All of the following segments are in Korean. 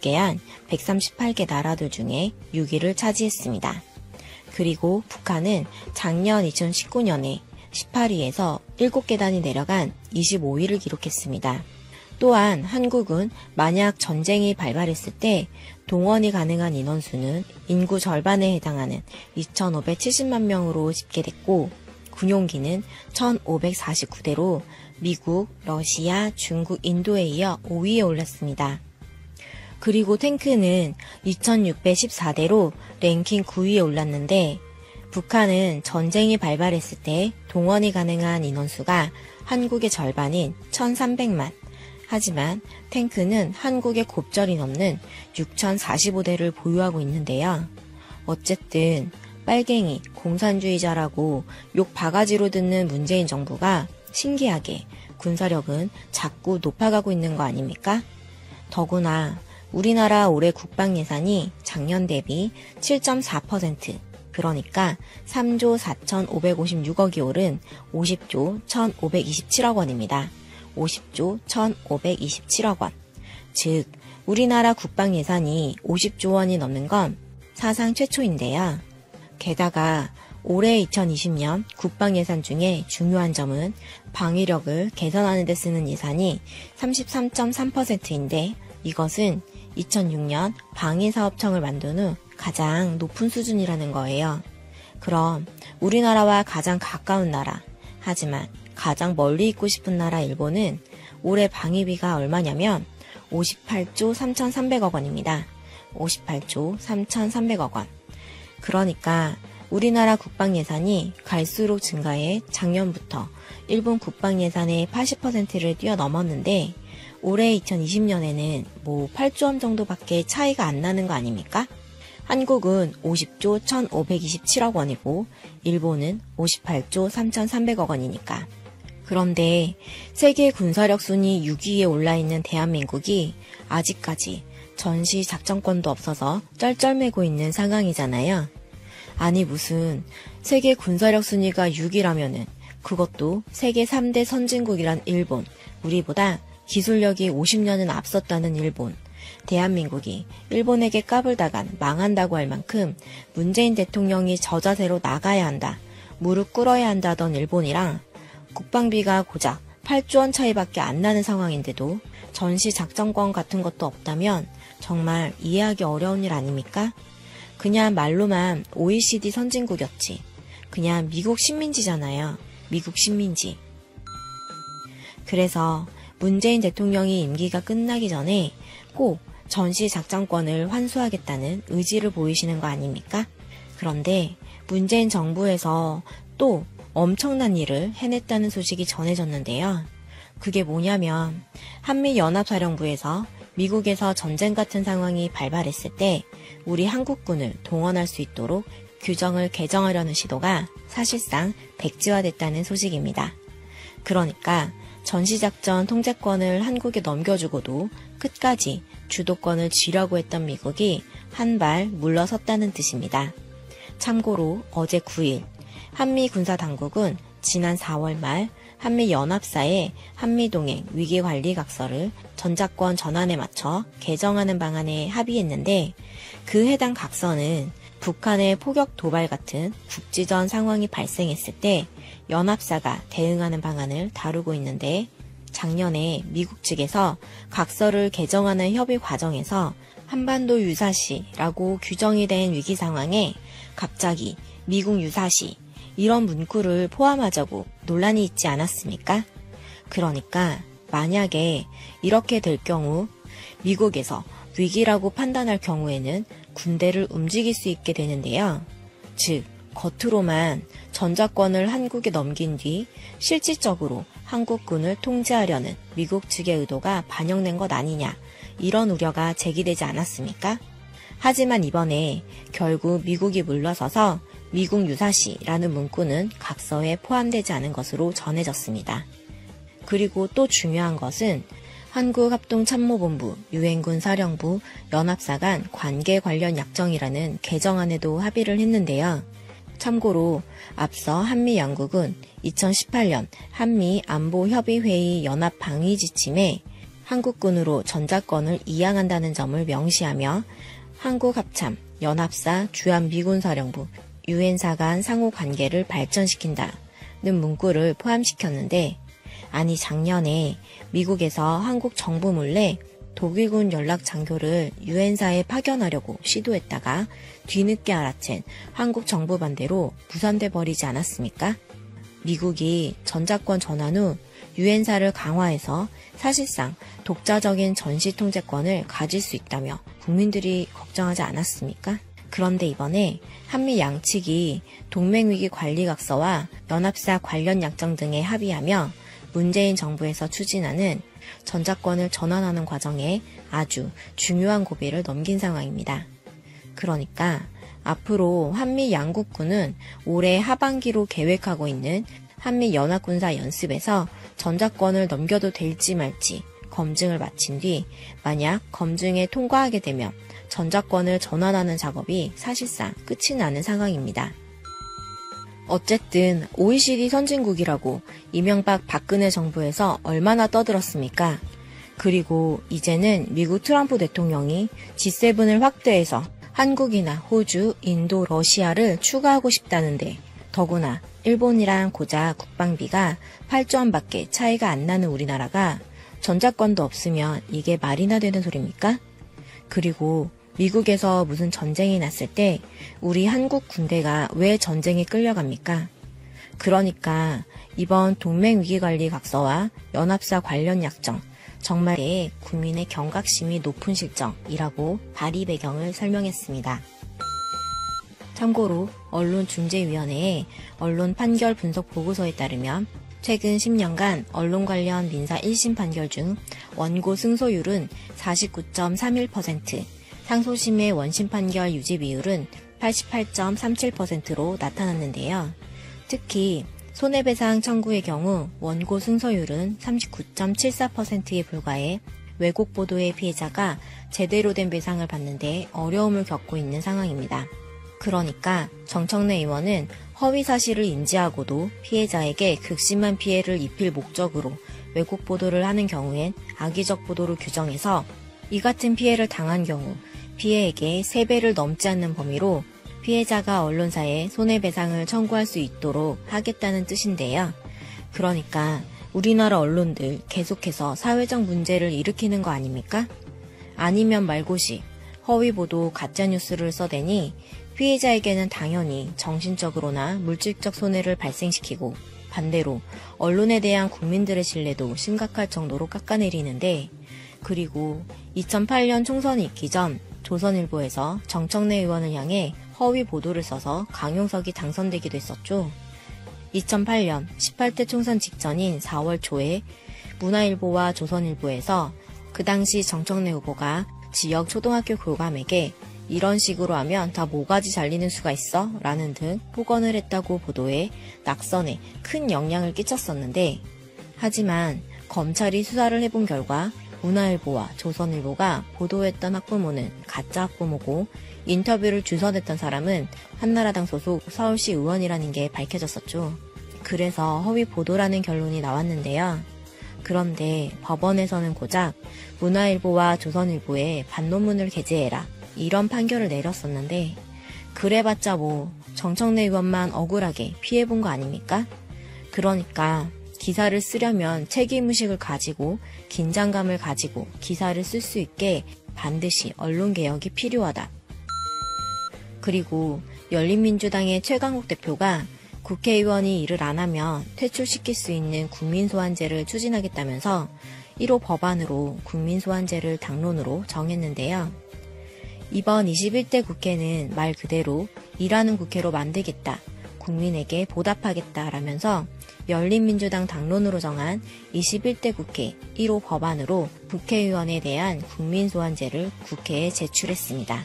복귀한 138개 나라들 중에 6위를 차지했습니다. 그리고 북한은 작년 2019년에 18위에서 7계단이 내려간 25위를 기록했습니다. 또한 한국은 만약 전쟁이 발발했을 때 동원이 가능한 인원수는 인구 절반에 해당하는 2,570만 명으로 집계됐고 군용기는 1,549대로 미국, 러시아, 중국, 인도에 이어 5위에 올랐습니다. 그리고 탱크는 2,614대로 랭킹 9위에 올랐는데 북한은 전쟁이 발발했을 때 동원이 가능한 인원수가 한국의 절반인 1,300만. 하지만 탱크는 한국의 곱절이 넘는 6,045대를 보유하고 있는데요. 어쨌든 빨갱이, 공산주의자라고 욕 바가지로 듣는 문재인 정부가 신기하게 군사력은 자꾸 높아가고 있는 거 아닙니까? 더구나 우리나라 올해 국방 예산이 작년 대비 7.4%, 그러니까 3조 4,556억이 오른 50조 1,527억 원입니다. 50조 1,527억 원. 즉, 우리나라 국방 예산이 50조 원이 넘는 건 사상 최초인데요. 게다가 올해 2020년 국방 예산 중에 중요한 점은 방위력을 개선하는 데 쓰는 예산이 33.3%인데 이것은 2006년 방위사업청을 만든 후 가장 높은 수준이라는 거예요. 그럼 우리나라와 가장 가까운 나라, 하지만 가장 멀리 있고 싶은 나라 일본은 올해 방위비가 얼마냐면 58조 3,300억 원입니다. 58조 3,300억 원. 그러니까 우리나라 국방 예산이 갈수록 증가해 작년부터 일본 국방 예산의 80%를 뛰어넘었는데 올해 2020년에는 8조 원 정도밖에 차이가 안 나는 거 아닙니까? 한국은 50조 1,527억 원이고 일본은 58조 3,300억 원이니까. 그런데 세계 군사력 순위 6위에 올라있는 대한민국이 아직까지 전시 작전권도 없어서 쩔쩔매고 있는 상황이잖아요. 아니 무슨 세계 군사력 순위가 6위라면은 그것도 세계 3대 선진국이란 일본, 우리보다 기술력이 50년은 앞섰다는 일본, 대한민국이 일본에게 까불다간 망한다고 할 만큼 문재인 대통령이 저자세로 나가야 한다, 무릎 꿇어야 한다던 일본이랑 국방비가 고작 8조 원 차이밖에 안 나는 상황인데도 전시 작전권 같은 것도 없다면 정말 이해하기 어려운 일 아닙니까? 그냥 말로만 OECD 선진국이었지. 그냥 미국 식민지잖아요. 미국 식민지. 그래서 문재인 대통령이 임기가 끝나기 전에 꼭 전시 작전권을 환수하겠다는 의지를 보이시는 거 아닙니까? 그런데 문재인 정부에서 또 엄청난 일을 해냈다는 소식이 전해졌는데요. 그게 뭐냐면 한미연합사령부에서 미국에서 전쟁 같은 상황이 발발했을 때 우리 한국군을 동원할 수 있도록 규정을 개정하려는 시도가 사실상 백지화됐다는 소식입니다. 그러니까 전시작전 통제권을 한국에 넘겨주고도 끝까지 주도권을 쥐려고 했던 미국이 한 발 물러섰다는 뜻입니다. 참고로 어제 9일 한미군사당국은 지난 4월 말 한미연합사의 한미동행 위기관리각서를 전작권 전환에 맞춰 개정하는 방안에 합의했는데 그 해당 각서는 북한의 포격 도발 같은 국지전 상황이 발생했을 때 연합사가 대응하는 방안을 다루고 있는데 작년에 미국 측에서 각서를 개정하는 협의 과정에서 한반도 유사시라고 규정이 된 위기 상황에 갑자기 미국 유사시 이런 문구를 포함하자고 논란이 있지 않았습니까? 그러니까 만약에 이렇게 될 경우 미국에서 위기라고 판단할 경우에는 군대를 움직일 수 있게 되는데요. 즉 겉으로만 전작권을 한국에 넘긴 뒤 실질적으로 한국군을 통제하려는 미국 측의 의도가 반영된 것 아니냐, 이런 우려가 제기되지 않았습니까? 하지만 이번에 결국 미국이 물러서서 미국 유사시라는 문구는 각서에 포함되지 않은 것으로 전해졌습니다. 그리고 또 중요한 것은 한국합동참모본부, 유엔군 사령부, 연합사 간 관계 관련 약정이라는 개정안에도 합의를 했는데요. 참고로 앞서 한미양국은 2018년 한미안보협의회의 연합방위지침에 한국군으로 전자권을 이양한다는 점을 명시하며 한국합참, 연합사, 주한미군사령부, 유엔사 간 상호 관계를 발전시킨다는 문구를 포함시켰는데, 아니 작년에 미국에서 한국 정부 몰래 독일군 연락 장교를 유엔사에 파견하려고 시도했다가 뒤늦게 알아챈 한국 정부 반대로 무산돼 버리지 않았습니까? 미국이 전자권 전환 후 유엔사를 강화해서 사실상 독자적인 전시 통제권을 가질 수 있다며 국민들이 걱정하지 않았습니까? 그런데 이번에 한미 양측이 동맹위기 관리각서와 연합사 관련 약정 등에 합의하며 문재인 정부에서 추진하는 전자권을 전환하는 과정에 아주 중요한 고비를 넘긴 상황입니다. 그러니까 앞으로 한미 양국군은 올해 하반기로 계획하고 있는 한미 연합군사 연습에서 전자권을 넘겨도 될지 말지 검증을 마친 뒤 만약 검증에 통과하게 되면 전자권을 전환하는 작업이 사실상 끝이 나는 상황입니다. 어쨌든 OECD 선진국이라고 이명박 박근혜 정부에서 얼마나 떠들었습니까? 그리고 이제는 미국 트럼프 대통령이 G7을 확대해서 한국이나 호주, 인도, 러시아를 추가하고 싶다는데, 더구나 일본이랑 고작 국방비가 8조 원밖에 차이가 안 나는 우리나라가 전자권도 없으면 이게 말이나 되는 소리입니까? 그리고 미국에서 무슨 전쟁이 났을 때 우리 한국 군대가 왜 전쟁에 끌려갑니까? 그러니까 이번 동맹위기관리각서와 연합사 관련 약정, 정말 국민의 경각심이 높은 실정이라고 발의 배경을 설명했습니다. 참고로 언론중재위원회의 언론 판결 분석 보고서에 따르면 최근 10년간 언론 관련 민사 1심 판결 중 원고 승소율은 49.31%, 상소심의 원심 판결 유지 비율은 88.37%로 나타났는데요. 특히 손해배상 청구의 경우 원고 승소율은 39.74%에 불과해 왜곡 보도의 피해자가 제대로 된 배상을 받는데 어려움을 겪고 있는 상황입니다. 그러니까 정청래 의원은 허위 사실을 인지하고도 피해자에게 극심한 피해를 입힐 목적으로 왜곡 보도를 하는 경우엔 악의적 보도로 규정해서 이 같은 피해를 당한 경우 피해액의 3배를 넘지 않는 범위로 피해자가 언론사에 손해배상을 청구할 수 있도록 하겠다는 뜻인데요. 그러니까 우리나라 언론들 계속해서 사회적 문제를 일으키는 거 아닙니까? 아니면 말고시 허위보도 가짜뉴스를 써대니 피해자에게는 당연히 정신적으로나 물질적 손해를 발생시키고 반대로 언론에 대한 국민들의 신뢰도 심각할 정도로 깎아내리는데, 그리고 2008년 총선이 있기 전 조선일보에서 정청래 의원을 향해 허위 보도를 써서 강용석이 당선되기도 했었죠. 2008년 18대 총선 직전인 4월 초에 문화일보와 조선일보에서 그 당시 정청래 후보가 지역 초등학교 교감에게 이런 식으로 하면 다 모가지 잘리는 수가 있어? 라는 등 폭언을 했다고 보도해 낙선에 큰 영향을 끼쳤었는데, 하지만 검찰이 수사를 해본 결과 문화일보와 조선일보가 보도했던 학부모는 가짜 학부모고 인터뷰를 주선했던 사람은 한나라당 소속 서울시 의원이라는 게 밝혀졌었죠. 그래서 허위 보도라는 결론이 나왔는데요. 그런데 법원에서는 고작 문화일보와 조선일보에 반론문을 게재해라 이런 판결을 내렸었는데, 그래봤자 뭐 정청래 의원만 억울하게 피해본 거 아닙니까? 그러니까 기사를 쓰려면 책임의식을 가지고 긴장감을 가지고 기사를 쓸 수 있게 반드시 언론개혁이 필요하다. 그리고 열린민주당의 최강욱 대표가 국회의원이 일을 안 하면 퇴출시킬 수 있는 국민소환제를 추진하겠다면서 1호 법안으로 국민소환제를 당론으로 정했는데요. 이번 21대 국회는 말 그대로 일하는 국회로 만들겠다, 국민에게 보답하겠다라면서 열린민주당 당론으로 정한 21대 국회 1호 법안으로 국회의원에 대한 국민소환제를 국회에 제출했습니다.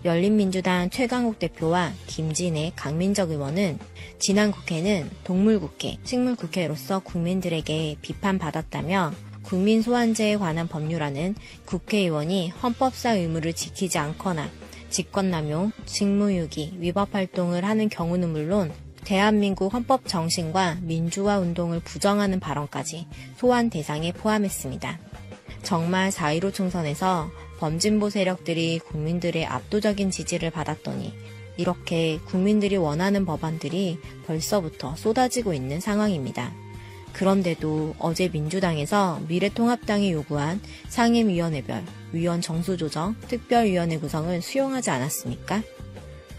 열린민주당 최강욱 대표와 김진애, 강민적 의원은 지난 국회는 동물국회, 식물국회로서 국민들에게 비판받았다며 국민소환제에 관한 법률안은 국회의원이 헌법상 의무를 지키지 않거나 직권남용, 직무유기, 위법활동을 하는 경우는 물론 대한민국 헌법 정신과 민주화 운동을 부정하는 발언까지 소환 대상에 포함했습니다. 정말 4.15 총선에서 범진보 세력들이 국민들의 압도적인 지지를 받았더니 이렇게 국민들이 원하는 법안들이 벌써부터 쏟아지고 있는 상황입니다. 그런데도 어제 민주당에서 미래통합당이 요구한 상임위원회별 위원 정수조정 특별위원회 구성을 수용하지 않았습니까?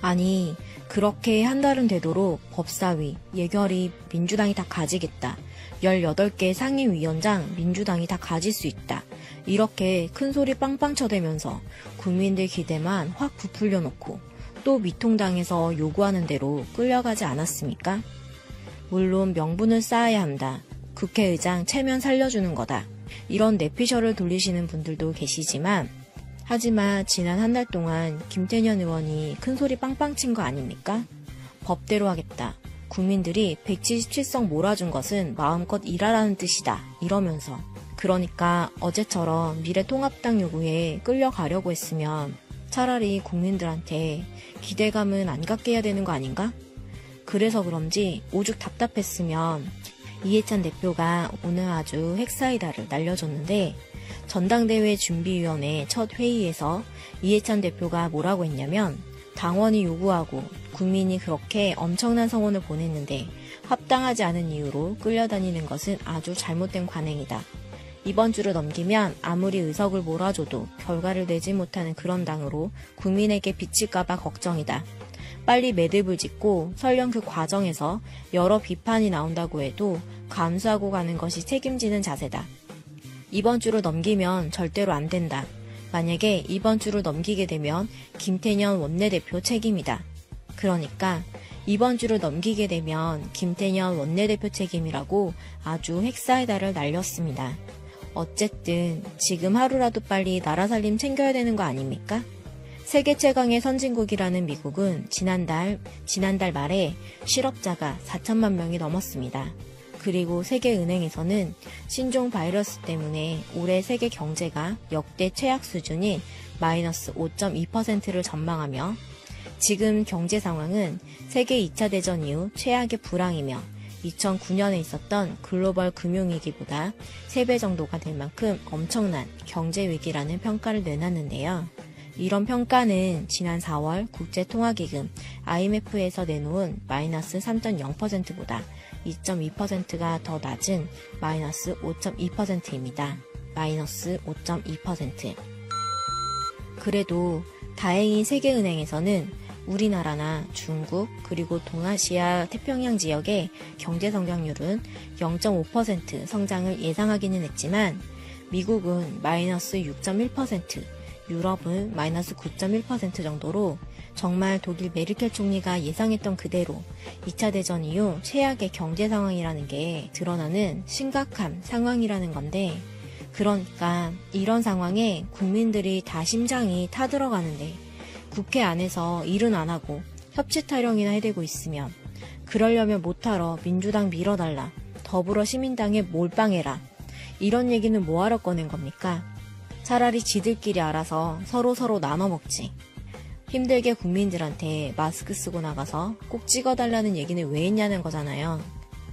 아니, 그렇게 한 달은 되도록 법사위, 예결위 민주당이 다 가지겠다. 18개 상임위원장 민주당이 다 가질 수 있다. 이렇게 큰 소리 빵빵 쳐대면서 국민들 기대만 확 부풀려 놓고 또 미통당에서 요구하는 대로 끌려가지 않았습니까? 물론 명분을 쌓아야 한다. 국회의장 체면 살려주는 거다. 이런 내피셜을 돌리시는 분들도 계시지만 하지만 지난 한 달 동안 김태년 의원이 큰 소리 빵빵 친 거 아닙니까? 법대로 하겠다. 국민들이 177석 몰아준 것은 마음껏 일하라는 뜻이다. 이러면서 그러니까 어제처럼 미래통합당 요구에 끌려가려고 했으면 차라리 국민들한테 기대감은 안 갖게 해야 되는 거 아닌가? 그래서 그런지 오죽 답답했으면 이해찬 대표가 오늘 아주 핵사이다를 날려줬는데 전당대회 준비위원회 첫 회의에서 이해찬 대표가 뭐라고 했냐면 당원이 요구하고 국민이 그렇게 엄청난 성원을 보냈는데 합당하지 않은 이유로 끌려다니는 것은 아주 잘못된 관행이다. 이번 주를 넘기면 아무리 의석을 몰아줘도 결과를 내지 못하는 그런 당으로 국민에게 비칠까봐 걱정이다. 빨리 매듭을 짓고 설령 그 과정에서 여러 비판이 나온다고 해도 감수하고 가는 것이 책임지는 자세다. 이번 주를 넘기면 절대로 안 된다. 만약에 이번 주를 넘기게 되면 김태년 원내대표 책임이다. 그러니까 이번 주를 넘기게 되면 김태년 원내대표 책임이라고 아주 핵사이다를 날렸습니다. 어쨌든 지금 하루라도 빨리 나라 살림 챙겨야 되는 거 아닙니까? 세계 최강의 선진국이라는 미국은 지난달 말에 실업자가 4천만 명이 넘었습니다. 그리고 세계은행에서는 신종 바이러스 때문에 올해 세계 경제가 역대 최악 수준인 마이너스 5.2%를 전망하며 지금 경제 상황은 세계 2차 대전 이후 최악의 불황이며 2009년에 있었던 글로벌 금융위기보다 3배 정도가 될 만큼 엄청난 경제위기라는 평가를 내놨는데요. 이런 평가는 지난 4월 국제통화기금 IMF에서 내놓은 마이너스 3.0%보다 2.2%가 더 낮은 마이너스 5.2%입니다. 마이너스 5.2%. 그래도 다행히 세계은행에서는 우리나라나 중국 그리고 동아시아 태평양 지역의 경제 성장률은 0.5% 성장을 예상하기는 했지만 미국은 마이너스 6.1%, 유럽은 마이너스 9.1% 정도로 정말 독일 메르켈 총리가 예상했던 그대로 2차 대전 이후 최악의 경제 상황이라는 게 드러나는 심각한 상황이라는 건데 그러니까 이런 상황에 국민들이 다 심장이 타들어가는데 국회 안에서 일은 안 하고 협치 타령이나 해대고 있으면 그러려면 못하러 민주당 밀어달라, 더불어 시민당에 몰빵해라 이런 얘기는 뭐하러 꺼낸 겁니까? 차라리 지들끼리 알아서 서로 나눠 먹지. 힘들게 국민들한테 마스크 쓰고 나가서 꼭 찍어달라는 얘기는 왜 했냐는 거잖아요.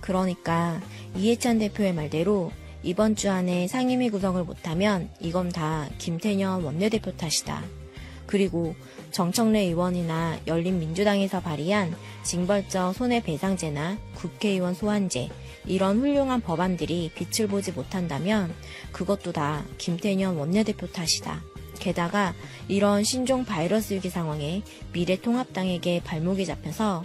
그러니까 이해찬 대표의 말대로 이번 주 안에 상임위 구성을 못하면 이건 다 김태년 원내대표 탓이다. 그리고 정청래 의원이나 열린민주당에서 발의한 징벌적 손해배상제나 국회의원 소환제 이런 훌륭한 법안들이 빛을 보지 못한다면 그것도 다 김태년 원내대표 탓이다. 게다가 이런 신종 바이러스 위기 상황에 미래통합당에게 발목이 잡혀서